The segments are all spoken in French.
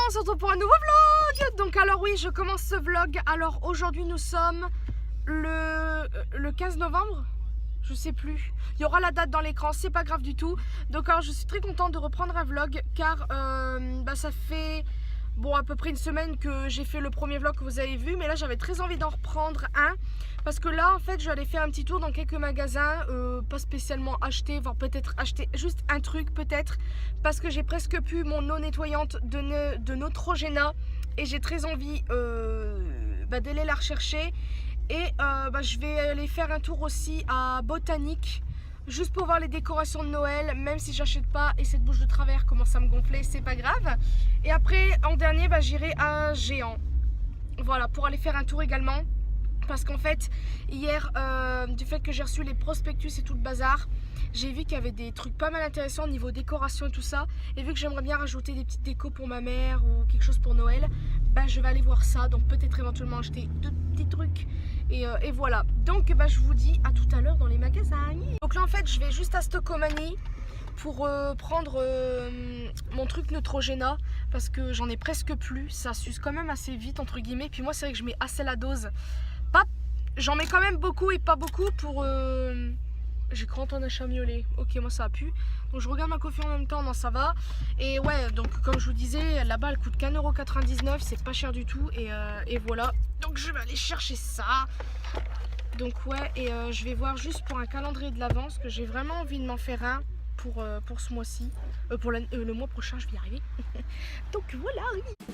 on se retrouve pour un nouveau vlog. Donc alors oui, je commence ce vlog. Alors aujourd'hui nous sommes le 15 novembre. Je sais plus. Il y aura la date dans l'écran, c'est pas grave du tout. Donc alors je suis très contente de reprendre un vlog car ça fait à peu près une semaine que j'ai fait le premier vlog que vous avez vu. Mais là j'avais très envie d'en reprendre un. Parce que là en fait je vais aller faire un petit tour dans quelques magasins. Pas spécialement acheter, voire peut-être acheter juste un truc peut-être. Parce que j'ai presque plus mon eau nettoyante de Neutrogena. Et j'ai très envie d'aller la rechercher. Et je vais aller faire un tour aussi à Botanique, juste pour voir les décorations de Noël, même si j'achète pas. Et cette bouche de travers commence à me gonfler, c'est pas grave. Et après, en dernier, j'irai à Géant. Voilà, pour aller faire un tour également. Parce qu'en fait, hier, du fait que j'ai reçu les prospectus et tout le bazar, j'ai vu qu'il y avait des trucs pas mal intéressants au niveau décoration et tout ça. Et vu que j'aimerais bien rajouter des petites décos pour ma mère ou quelque chose pour Noël, je vais aller voir ça. Donc peut-être éventuellement acheter deux petits trucs. Et voilà. Donc je vous dis à tout à l'heure dans les magasins. Donc là en fait, je vais juste à Stocomanie pour prendre mon truc Neutrogena. Parce que j'en ai presque plus. Ça s'use quand même assez vite entre guillemets. Puis moi c'est vrai que je mets assez la dose. J'en mets quand même beaucoup et pas beaucoup pour... J'ai cru entendre un chat miauler. Ok, moi ça a pu. Donc je regarde ma coiffure en même temps, non ça va. Et ouais, donc comme je vous disais, là-bas elle coûte qu'1,99€, c'est pas cher du tout. Et voilà. Donc je vais aller chercher ça. Donc ouais, et je vais voir juste pour un calendrier de l'avant, parce que j'ai vraiment envie de m'en faire un pour ce mois-ci. Pour le mois prochain, je vais y arriver. Donc voilà, oui.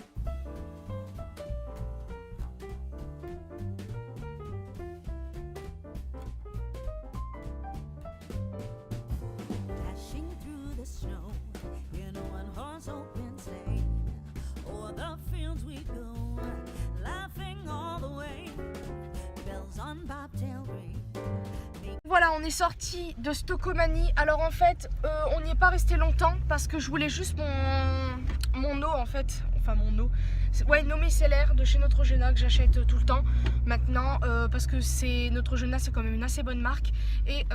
Voilà, on est sorti de Stocomanie. Alors en fait, on n'y est pas resté longtemps parce que je voulais juste mon eau en fait. Enfin mon eau. Ouais, une eau micellaire de chez Neutrogena que j'achète tout le temps maintenant parce que Neutrogena, c'est quand même une assez bonne marque. Et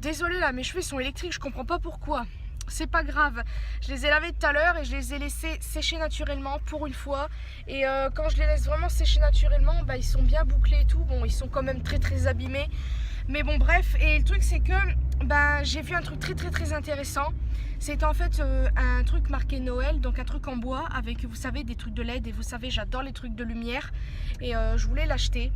désolé là, mes cheveux sont électriques, je comprends pas pourquoi. C'est pas grave, je les ai lavés tout à l'heure et je les ai laissés sécher naturellement pour une fois. Et quand je les laisse vraiment sécher naturellement, ils sont bien bouclés et tout. Bon, ils sont quand même très abîmés. Mais bon, bref. Et le truc, c'est que j'ai vu un truc très intéressant. C'était en fait un truc marqué Noël, donc un truc en bois avec, vous savez, des trucs de LED. Et vous savez, j'adore les trucs de lumière. Et je voulais l'acheter.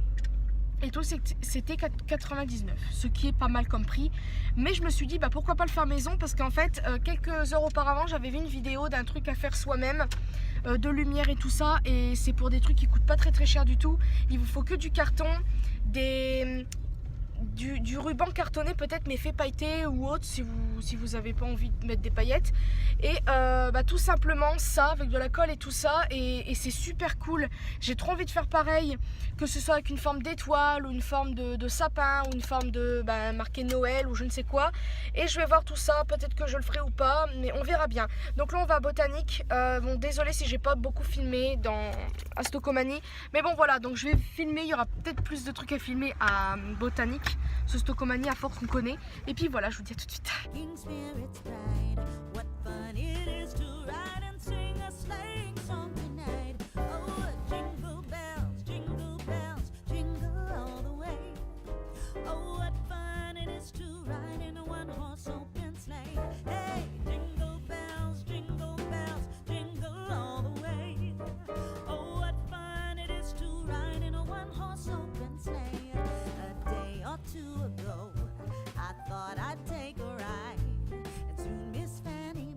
Et tout, c'était 4,99€, ce qui est pas mal comme prix. Mais je me suis dit, pourquoi pas le faire maison? Parce qu'en fait, quelques heures auparavant, j'avais vu une vidéo d'un truc à faire soi-même, de lumière et tout ça. Et c'est pour des trucs qui coûtent pas très cher du tout. Il vous faut que du carton, du ruban cartonné peut-être, mais fait pailleté ou autre si vous avez pas envie de mettre des paillettes. Et tout simplement ça avec de la colle et tout ça, et c'est super cool. J'ai trop envie de faire pareil, que ce soit avec une forme d'étoile ou une forme de sapin ou une forme de marqué Noël ou je ne sais quoi. Et je vais voir tout ça, peut-être que je le ferai ou pas, mais on verra bien. Donc là on va à Botanique. Bon, désolé si j'ai pas beaucoup filmé à Stocomanie, mais bon voilà, donc je vais filmer. Il y aura peut-être plus de trucs à filmer à Botanique. Ce Stocomanie, à force on connaît. Et puis voilà, je vous dis à tout de suite. Ago, I thought I'd take a ride and soon Miss Fanny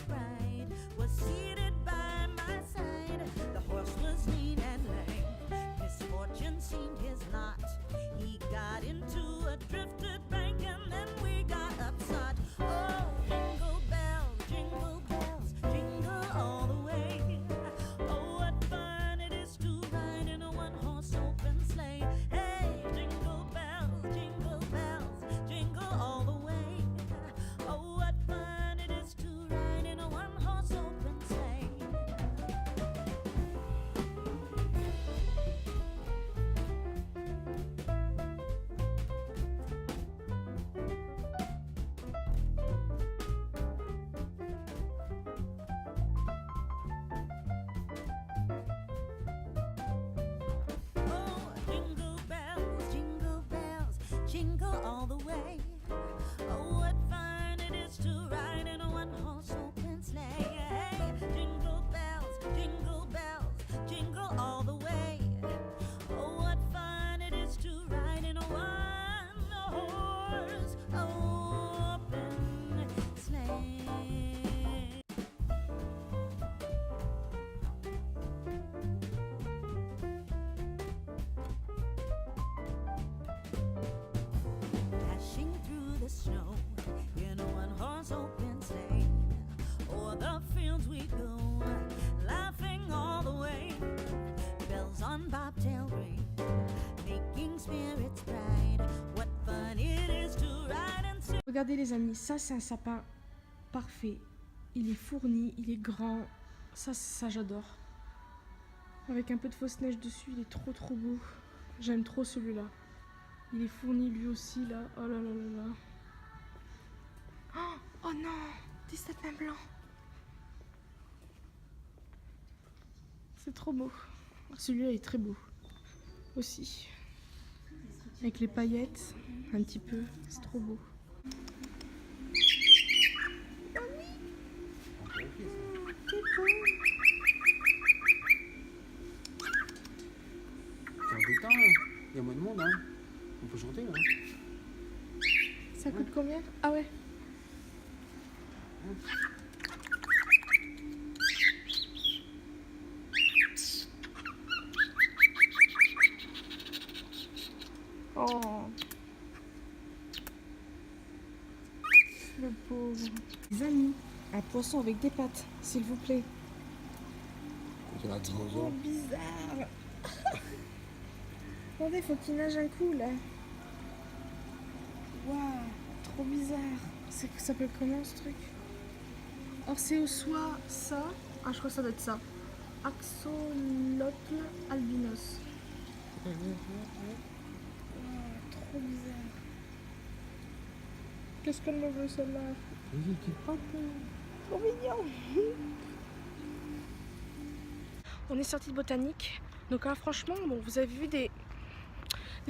Regardez les amis, ça c'est un sapin parfait. Il est fourni, il est grand. Ça j'adore. Avec un peu de fausse neige dessus, il est trop beau. J'aime trop celui-là. Il est fourni lui aussi là. Oh là là là là. Oh non, des sapins blancs. C'est trop beau. Celui-là est très beau aussi. Avec les paillettes, un petit peu. C'est trop beau. Il y a moins de monde, hein. On peut chanter, là. Ça coûte combien? Ah ouais. Oh. Le pauvre. Les amis, un poisson avec des pattes, s'il vous plaît. C'est un Trop dinosaure. bizarre. Attendez, faut qu'il nage un coup là. Waouh, trop bizarre. Ça s'appelle comment ce truc? Alors c'est au soit ça. Ah, je crois que ça doit être ça. Axolotl albinos. Wow, trop bizarre. Qu'est-ce qu'elle me veut celle-là? Trop mignon. On est sorti de botanique. Donc là franchement, bon, vous avez vu des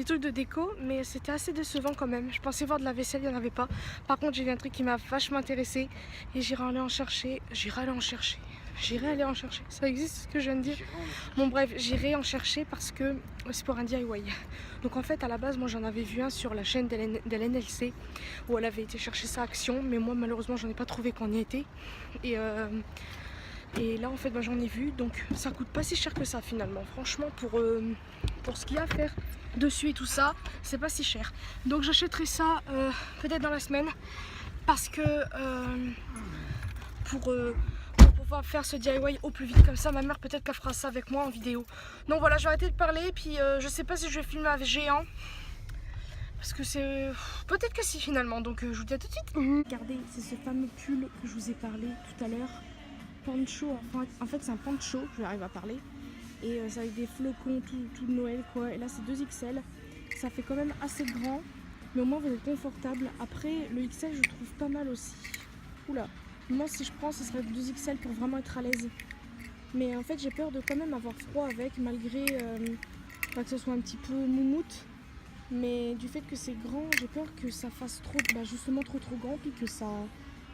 trucs de déco, mais c'était assez décevant quand même. Je pensais voir de la vaisselle, il n'y en avait pas. Par contre, j'ai vu un truc qui m'a vachement intéressé et j'irai aller en chercher. J'irai aller en chercher. Ça existe ce que je viens de dire? Bon bref, j'irai en chercher parce que c'est pour un DIY. Donc en fait, à la base, moi j'en avais vu un sur la chaîne de l'NLC où elle avait été chercher sa action, mais moi malheureusement, j'en ai pas trouvé qu'on y était. Et là en fait, j'en ai vu, donc ça coûte pas si cher que ça finalement. Franchement, pour ce qu'il y a à faire dessus et tout ça, c'est pas si cher. Donc j'achèterai ça peut-être dans la semaine parce que pour pouvoir faire ce DIY au plus vite, comme ça ma mère peut-être qu'elle fera ça avec moi en vidéo. Donc voilà, je vais arrêter de parler, puis je sais pas si je vais filmer avec géant parce que c'est peut-être que si finalement, donc je vous dis à tout de suite. Regardez, c'est ce fameux pull que je vous ai parlé tout à l'heure, poncho, enfin, en fait c'est un poncho, j'arrive à parler. Et ça avec des flocons tout de Noël quoi. Et là c'est 2XL. Ça fait quand même assez grand. Mais au moins vous êtes confortable. Après le XL je trouve pas mal aussi. Oula. Moi si je prends ce serait 2XL pour vraiment être à l'aise. Mais en fait j'ai peur de quand même avoir froid avec. Malgré pas que ce soit un petit peu moumoute. Mais du fait que c'est grand, j'ai peur que ça fasse trop, justement trop grand. Puis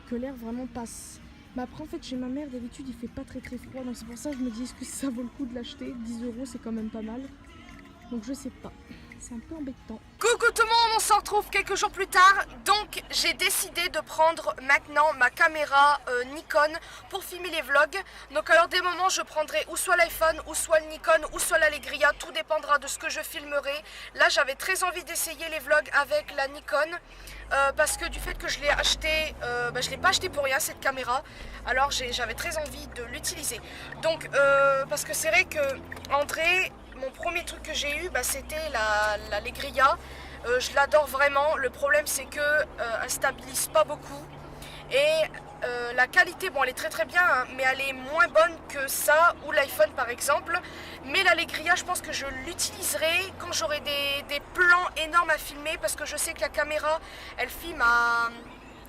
que l'air vraiment passe. Mais après en fait chez ma mère d'habitude il fait pas très froid, donc c'est pour ça que je me dis est-ce que ça vaut le coup de l'acheter? 10 € c'est quand même pas mal. Donc je sais pas, c'est un peu embêtant. Coucou tout le monde, on se retrouve quelques jours plus tard. Donc j'ai décidé de prendre maintenant ma caméra Nikon pour filmer les vlogs. Donc alors des moments je prendrai ou soit l'iPhone, ou soit le Nikon, ou soit l'Alegria. Tout dépendra de ce que je filmerai. Là j'avais très envie d'essayer les vlogs avec la Nikon. Parce que du fait que je l'ai acheté, je l'ai pas acheté pour rien cette caméra. Alors j'avais très envie de l'utiliser. Donc parce que c'est vrai que André, mon premier truc que j'ai eu, c'était la Legria. Je l'adore vraiment. Le problème c'est que elle stabilise pas beaucoup. Et la qualité, bon elle est très bien, hein, mais elle est moins bonne que ça ou l'iPhone par exemple. Mais la Legria, je pense que je l'utiliserai quand j'aurai des plans énormes à filmer, parce que je sais que la caméra, elle filme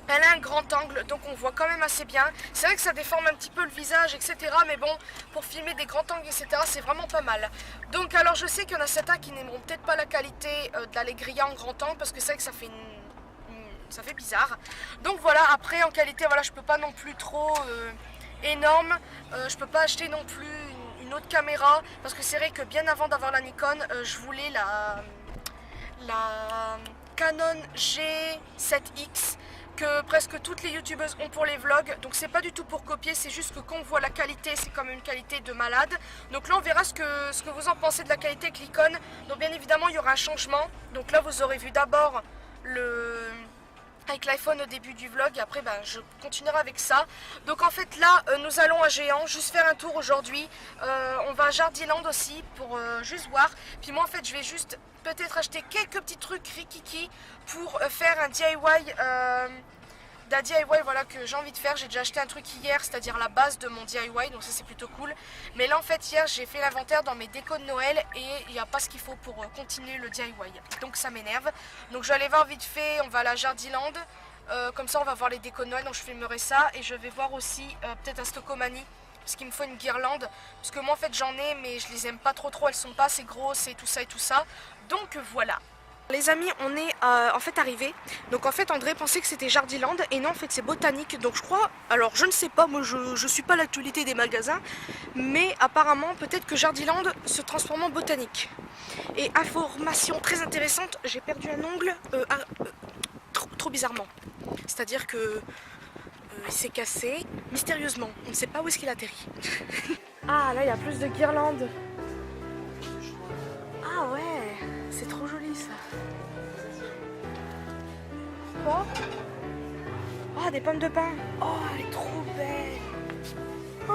elle a un grand angle, donc on voit quand même assez bien. C'est vrai que ça déforme un petit peu le visage, etc. Mais bon, pour filmer des grands angles, etc., c'est vraiment pas mal. Donc alors je sais qu'il y en a certains qui n'aimeront peut-être pas la qualité de la Legria en grand angle, parce que c'est vrai que ça fait bizarre. Donc voilà, après en qualité, voilà, je peux pas non plus trop énorme. Je peux pas acheter non plus une autre caméra, parce que c'est vrai que bien avant d'avoir la Nikon, je voulais la Canon G7X que presque toutes les youtubeuses ont pour les vlogs. Donc c'est pas du tout pour copier, c'est juste que quand on voit la qualité, c'est quand même une qualité de malade. Donc là on verra ce que vous en pensez de la qualité avec l'Nikon. Donc bien évidemment il y aura un changement. Donc là vous aurez vu d'abord avec l'iPhone au début du vlog et après je continuerai avec ça. Donc en fait là nous allons à Géant juste faire un tour aujourd'hui. On va à Jardiland aussi pour juste voir. Puis moi en fait je vais juste peut-être acheter quelques petits trucs rikiki pour faire un DIY. D'un DIY voilà, que j'ai envie de faire. J'ai déjà acheté un truc hier, c'est-à-dire la base de mon DIY, donc ça c'est plutôt cool. Mais là en fait hier j'ai fait l'inventaire dans mes décos de Noël et il n'y a pas ce qu'il faut pour continuer le DIY. Donc ça m'énerve. Donc je vais aller voir vite fait, on va à la Jardiland. Comme ça on va voir les décos de Noël, donc je filmerai ça. Et je vais voir aussi peut-être un Stocomanie, parce qu'il me faut une guirlande. Parce que moi en fait j'en ai mais je les aime pas trop, elles sont pas assez grosses et tout ça. Donc voilà. Les amis, on est en fait arrivés. Donc en fait André pensait que c'était Jardiland et non en fait c'est Botanique. Donc je crois, alors je ne sais pas, moi je suis pas l'actualité des magasins, mais apparemment peut-être que Jardiland se transforme en Botanique. Et information très intéressante, j'ai perdu un ongle trop bizarrement. C'est-à-dire que il s'est cassé mystérieusement. On ne sait pas où est-ce qu'il atterrit. Ah là il y a plus de guirlandes. Ah ouais, c'est trop joli ça. Quoi? Ah, des pommes de pin. Oh, elle est trop belle. Oh,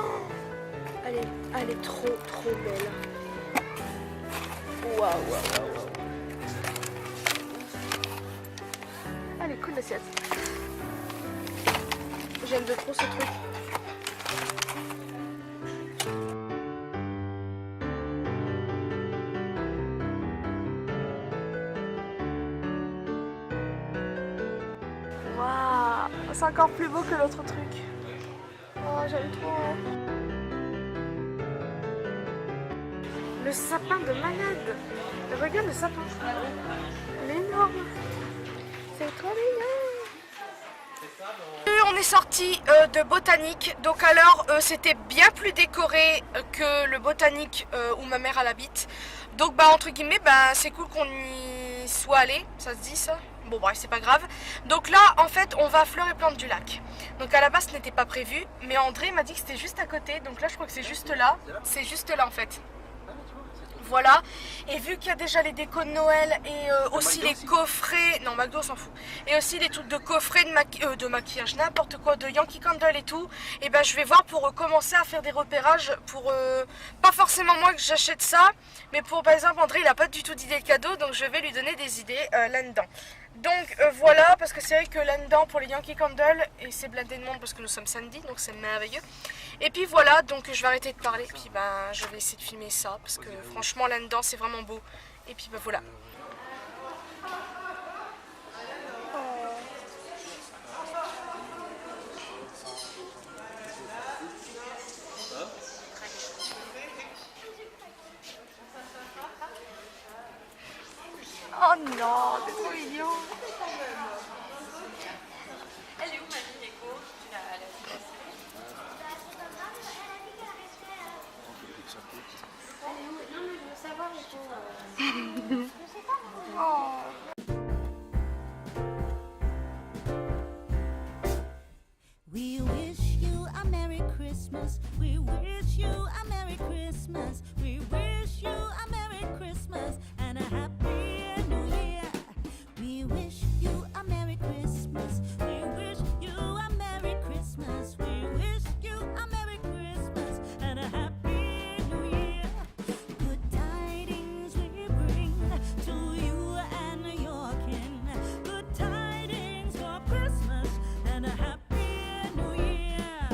elle est trop belle. Waouh. Elle est cool l'assiette. J'aime de trop ce truc. Waouh, c'est encore plus beau que l'autre truc. Oh, j'aime trop. Le sapin de malade. Regarde le sapin. Il est énorme. C'est trop mignon. On est sorti de Botanique. Donc alors c'était bien plus décoré que le Botanique où ma mère elle habite. Donc entre guillemets c'est cool qu'on y soit allé. Ça se dit ça? Bon bref c'est pas grave. Donc là en fait on va à Fleurs et Plantes du Lac. Donc à la base ce n'était pas prévu, mais André m'a dit que c'était juste à côté. Donc là je crois que c'est juste là. C'est juste là en fait. Voilà, et vu qu'il y a déjà les décos de Noël et aussi les coffrets, non McDo on s'en fout, et aussi les trucs de coffrets de maquillage, n'importe quoi, de Yankee Candle et tout, et je vais voir pour commencer à faire des repérages pour, pas forcément moi que j'achète ça, mais pour par exemple André il a pas du tout d'idée de cadeau, donc je vais lui donner des idées là-dedans. Donc voilà, parce que c'est vrai que là-dedans pour les Yankee Candle, et c'est blindé de monde parce que nous sommes samedi, donc c'est merveilleux. Et puis voilà, donc je vais arrêter de parler, puis je vais essayer de filmer ça, parce que franchement là-dedans c'est vraiment beau. Et puis voilà. Oh non, c'est trop mignon. Elle est où ma vie Nico? Non mais je veux savoir Nico. We wish you a Merry Christmas. We wish you a Merry Christmas. We wish you a Merry Christmas and a Happy New Year. We wish you a Merry Christmas. We wish you a Merry Christmas. We wish you a Merry Christmas and a Happy New Year. Good tidings we bring to you and your kin. Good tidings for Christmas and a Happy New Year.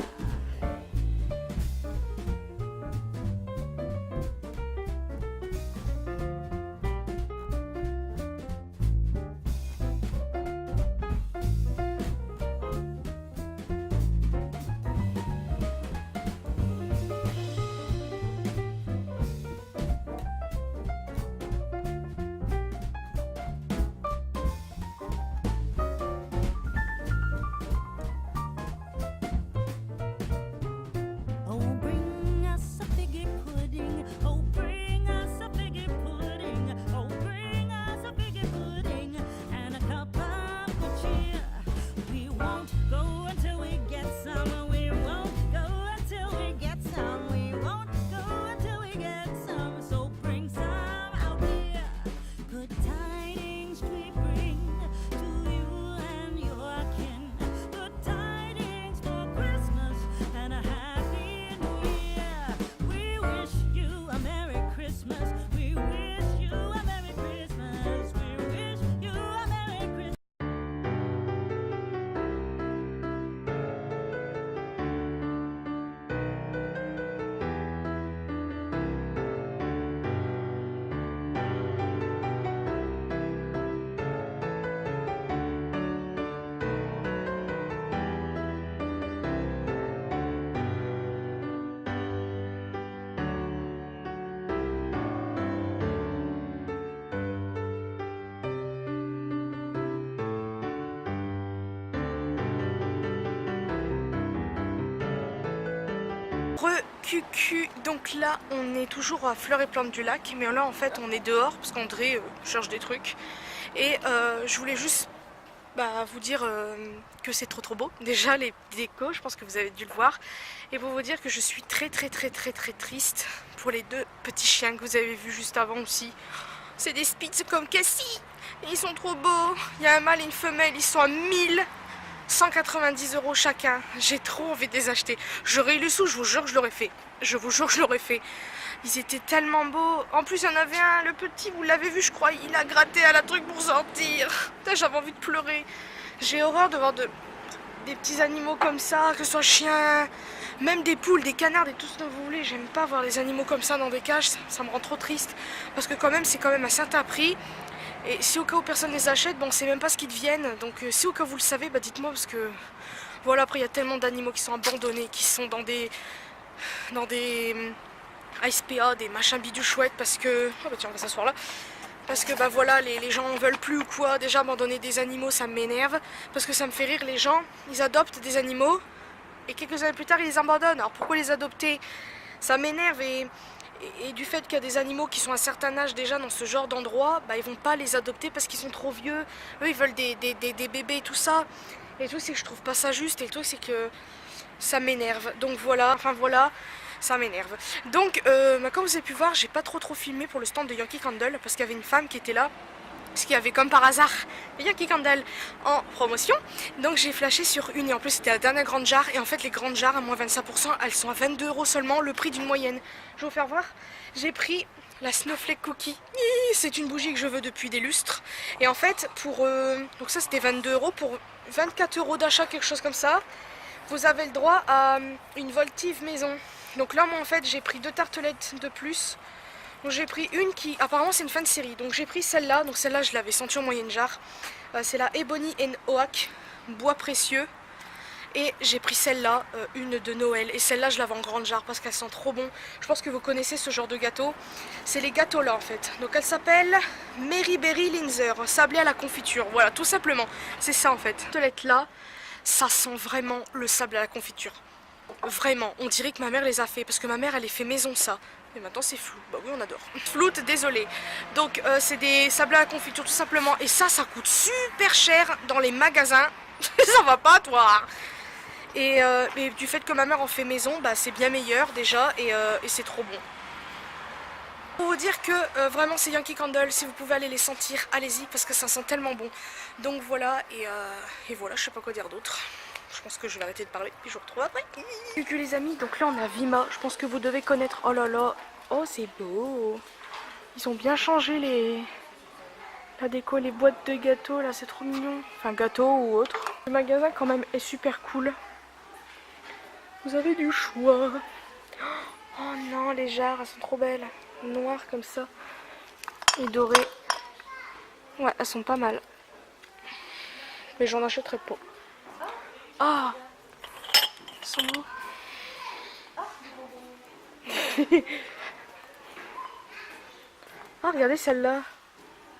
Cucu, donc là on est toujours à Fleurs et Plantes du Lac, mais là en fait on est dehors parce qu'André cherche des trucs. Et je voulais juste vous dire que c'est trop beau. Déjà les décos, je pense que vous avez dû le voir. Et pour vous dire que je suis très triste pour les deux petits chiens que vous avez vus juste avant aussi. C'est des Spitz comme Cassie. Ils sont trop beaux. Il y a un mâle et une femelle, ils sont à 1190 € chacun. J'ai trop envie de les acheter. J'aurais eu le sou, je vous jure que je l'aurais fait. Je vous jure que je l'aurais fait. Ils étaient tellement beaux. En plus, il y en avait un, le petit, vous l'avez vu, je crois, il a gratté à la truc pour sortir. J'avais envie de pleurer. J'ai horreur de voir des petits animaux comme ça, que ce soit chiens, même des poules, des canards, et tout ce que vous voulez. J'aime pas voir les animaux comme ça dans des cages, ça me rend trop triste. Parce que quand même, c'est quand même un certain prix. Et si au cas où personne les achète, bon, on sait même pas ce qu'ils deviennent. Donc si au cas où vous le savez, dites-moi parce que voilà, après il y a tellement d'animaux qui sont abandonnés, qui sont dans des SPA, des machins bidus chouettes parce que oh tiens, on va s'asseoir là. Parce que voilà, les gens en veulent plus ou quoi. Déjà abandonner des animaux, ça m'énerve parce que ça me fait rire. Les gens, ils adoptent des animaux et quelques années plus tard ils les abandonnent. Alors pourquoi les adopter? Ça m'énerve. Et du fait qu'il y a des animaux qui sont à un certain âge déjà dans ce genre d'endroit, ils vont pas les adopter parce qu'ils sont trop vieux. Eux ils veulent des bébés et tout ça. Et le truc c'est que je trouve pas ça juste. Et le truc c'est que ça m'énerve. Donc voilà, ça m'énerve. Donc comme vous avez pu voir, j'ai pas trop filmé pour le stand de Yankee Candle parce qu'il y avait une femme qui était là. Parce qu'il y avait comme par hasard Yankee Candle en promotion. Donc j'ai flashé sur une et en plus c'était la dernière grande jarre. Et en fait les grandes jarres à moins 25%, elles sont à 22 € seulement, le prix d'une moyenne. Je vais vous faire voir. J'ai pris la Snowflake Cookie. C'est une bougie que je veux depuis des lustres. Et en fait pour... donc ça c'était 22 € pour 24 € d'achat, quelque chose comme ça. Vous avez le droit à une votive maison. Donc là moi en fait j'ai pris 2 tartelettes de plus. Donc j'ai pris une qui, apparemment c'est une fin de série, donc j'ai pris celle-là, donc celle-là je l'avais sentie en moyenne jarre, c'est la Ebony and Oak, bois précieux, et j'ai pris celle-là, une de Noël, et celle-là je l'avais en grande jarre parce qu'elle sent trop bon. Je pense que vous connaissez ce genre de gâteau, c'est les gâteaux là en fait, donc elle s'appelle Mary Berry Linzer, sablé à la confiture, voilà tout simplement, c'est ça en fait. Cette tartelette là, ça sent vraiment le sable à la confiture. Vraiment, on dirait que ma mère les a fait, parce que ma mère elle les fait maison ça. Et maintenant c'est flou, bah oui on adore. Floute, désolé. Donc c'est des sablés à la confiture tout simplement. Et ça coûte super cher dans les magasins. Ça va pas toi. Et du fait que ma mère en fait maison, c'est bien meilleur déjà et c'est trop bon. Pour vous dire que vraiment c'est Yankee Candle, si vous pouvez aller les sentir, allez-y parce que ça sent tellement bon. Donc voilà, et voilà, je sais pas quoi dire d'autre. Je pense que je vais arrêter de parler, puis je vous retrouve après. Coucou les amis, donc là on a Vima, je pense que vous devez connaître. Oh là là, oh c'est beau. Ils ont bien changé la déco, les boîtes de gâteaux, là c'est trop mignon. Enfin gâteau ou autre. Le magasin quand même est super cool. Vous avez du choix. Oh non, les jarres, elles sont trop belles. Noires comme ça. Et dorées. Ouais, elles sont pas mal. Mais j'en achèterai pas. Ah, ils sont beaux. Ah, regardez celle-là.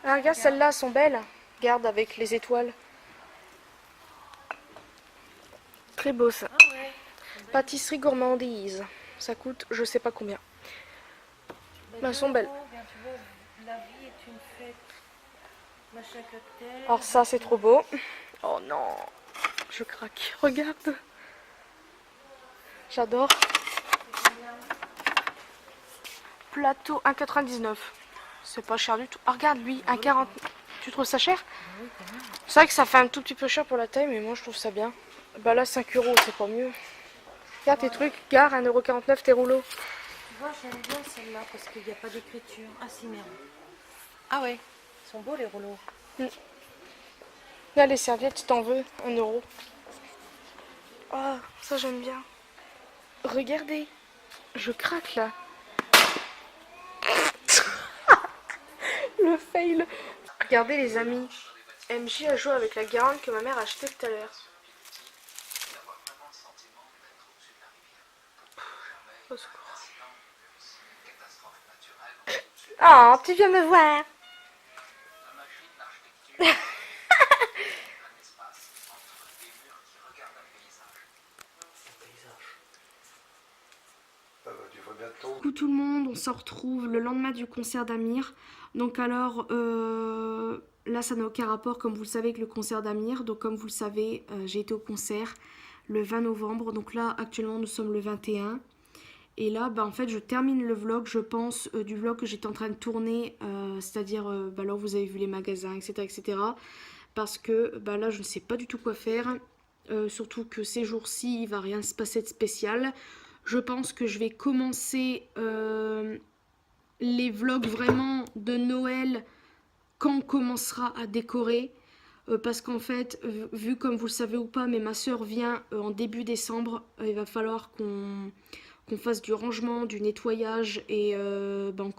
Ah, regarde celle-là, elles sont belles. Regarde avec les étoiles. Très beau ça. Pâtisserie gourmandise. Ça coûte je sais pas combien. Mais elles sont belles. Alors ça c'est trop beau. Oh non. Je craque. Regarde. J'adore. Plateau 1,99. C'est pas cher du tout. Ah, regarde lui, 1,40. Tu trouves ça cher? C'est vrai que ça fait un tout petit peu cher pour la taille, mais moi je trouve ça bien. Bah là 5 €, c'est pas mieux. Regarde tes trucs, gare 1,49 € tes rouleaux. Tu vois, j'aime bien celle-là parce qu'il n'y a pas d'écriture. Ah si, merde. Ah ouais, ils sont beaux les rouleaux. Là les serviettes, si t'en veux, 1 €. Ah, ça j'aime bien. Regardez, je craque là. Le fail. Regardez les amis, MJ a joué avec la guirlande que ma mère a achetée tout à l'heure. Au secours. Oh, tu viens me voir. monde, on se retrouve le lendemain du concert d'Amir. Donc alors, là ça n'a aucun rapport comme vous le savez avec le concert d'Amir. Donc comme vous le savez, j'ai été au concert le 20 novembre. Donc là actuellement nous sommes le 21. Et là bah, en fait je termine le vlog je pense du vlog que j'étais en train de tourner. C'est-à-dire bah, là vous avez vu les magasins etc. etc. Parce que bah, là je ne sais pas du tout quoi faire. Surtout que ces jours-ci il va rien se passer de spécial. Je pense que je vais commencer les vlogs vraiment de Noël quand on commencera à décorer. Parce qu'en fait, vu comme vous le savez ou pas, mais ma soeur vient en début décembre. Il va falloir qu'on fasse du rangement, du nettoyage et ben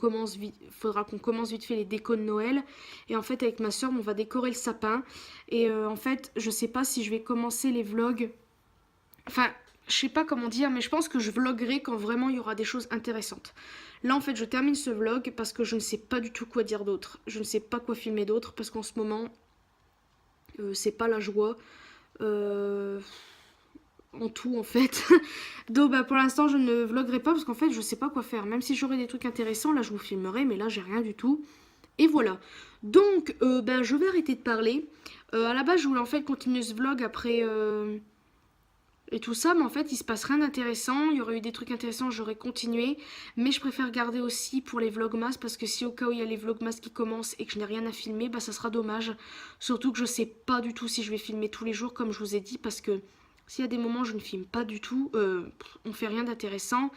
faudra qu'on commence vite fait les décos de Noël. Et en fait avec ma soeur on va décorer le sapin. Et en fait je sais pas si je vais commencer les vlogs. Enfin je sais pas comment dire mais je pense que je vloguerai quand vraiment il y aura des choses intéressantes. Là en fait je termine ce vlog parce que je ne sais pas du tout quoi dire d'autre. Je ne sais pas quoi filmer d'autre parce qu'en ce moment c'est pas la joie. En tout en fait. Donc bah, pour l'instant je ne vloguerai pas parce qu'en fait je sais pas quoi faire. Même si j'aurais des trucs intéressants là je vous filmerai mais là j'ai rien du tout. Et voilà. Donc bah, je vais arrêter de parler. À la base je voulais en fait continuer ce vlog après et tout ça mais en fait il se passe rien d'intéressant. Il y aurait eu des trucs intéressants j'aurais continué. Mais je préfère garder aussi pour les vlogmas parce que si au cas où il y a les vlogmas qui commencent et que je n'ai rien à filmer bah ça sera dommage. Surtout que je sais pas du tout si je vais filmer tous les jours comme je vous ai dit parce que s'il y a des moments où je ne filme pas du tout, on fait rien d'intéressant.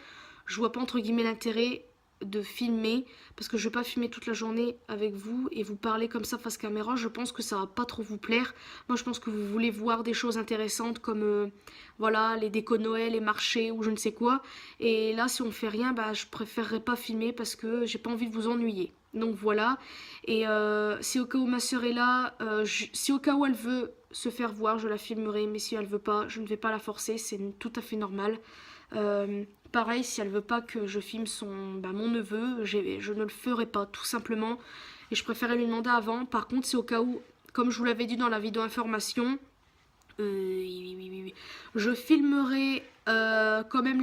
Je vois pas entre guillemets l'intérêt de filmer parce que je vais pas filmer toute la journée avec vous et vous parler comme ça face caméra. Je pense que ça va pas trop vous plaire. Moi je pense que vous voulez voir des choses intéressantes comme voilà les décos de Noël, les marchés ou je ne sais quoi. Et là si on fait rien, bah je préférerais pas filmer parce que j'ai pas envie de vous ennuyer. Donc voilà. Et si au cas où ma soeur est là, si au cas où elle veut se faire voir, je la filmerai. Mais si elle veut pas, je ne vais pas la forcer. C'est tout à fait normal. Pareil, si elle veut pas que je filme mon neveu, je ne le ferai pas, tout simplement. Et je préférais lui demander avant. Par contre, c'est au cas où, comme je vous l'avais dit dans la vidéo information, je filmerai quand même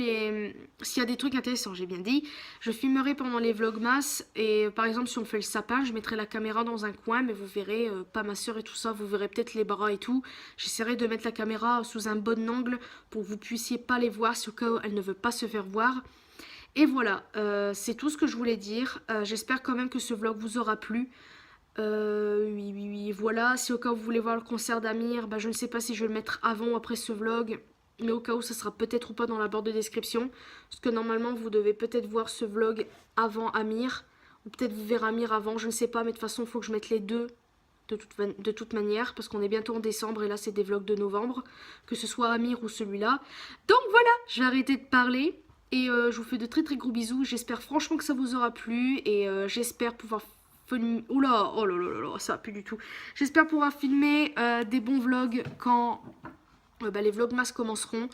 s'il y a des trucs intéressants, j'ai bien dit. Je filmerai pendant les vlogmas. Et par exemple, si on fait le sapin, je mettrai la caméra dans un coin. Mais vous verrez, pas ma soeur et tout ça, vous verrez peut-être les bras et tout. J'essaierai de mettre la caméra sous un bon angle pour que vous puissiez pas les voir si au cas où elle ne veut pas se faire voir. Et voilà, c'est tout ce que je voulais dire. J'espère quand même que ce vlog vous aura plu. Oui, voilà. Si au cas où vous voulez voir le concert d'Amir, bah, je ne sais pas si je vais le mettre avant ou après ce vlog. Mais au cas où ça sera peut-être ou pas dans la barre de description. Parce que normalement vous devez peut-être voir ce vlog avant Amir. Ou peut-être vous verrez Amir avant, je ne sais pas. Mais de toute façon il faut que je mette les deux de toute manière. Parce qu'on est bientôt en décembre et là c'est des vlogs de novembre. Que ce soit Amir ou celui-là. Donc voilà, je vais arrêter de parler. Et je vous fais de très très gros bisous. J'espère franchement que ça vous aura plu. Et j'espère pouvoir... Oula, oh là là là, ça va plus du tout. J'espère pouvoir filmer des bons vlogs quand les vlogmas commenceront.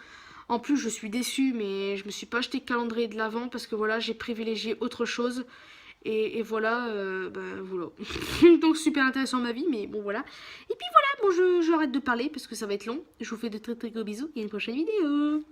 En plus je suis déçue mais je me suis pas acheté le calendrier de l'avant parce que voilà j'ai privilégié autre chose. Et voilà, voilà. Donc super intéressant ma vie mais bon voilà. Et puis voilà, bon j'arrête de parler parce que ça va être long. Je vous fais de très très gros bisous et à une prochaine vidéo.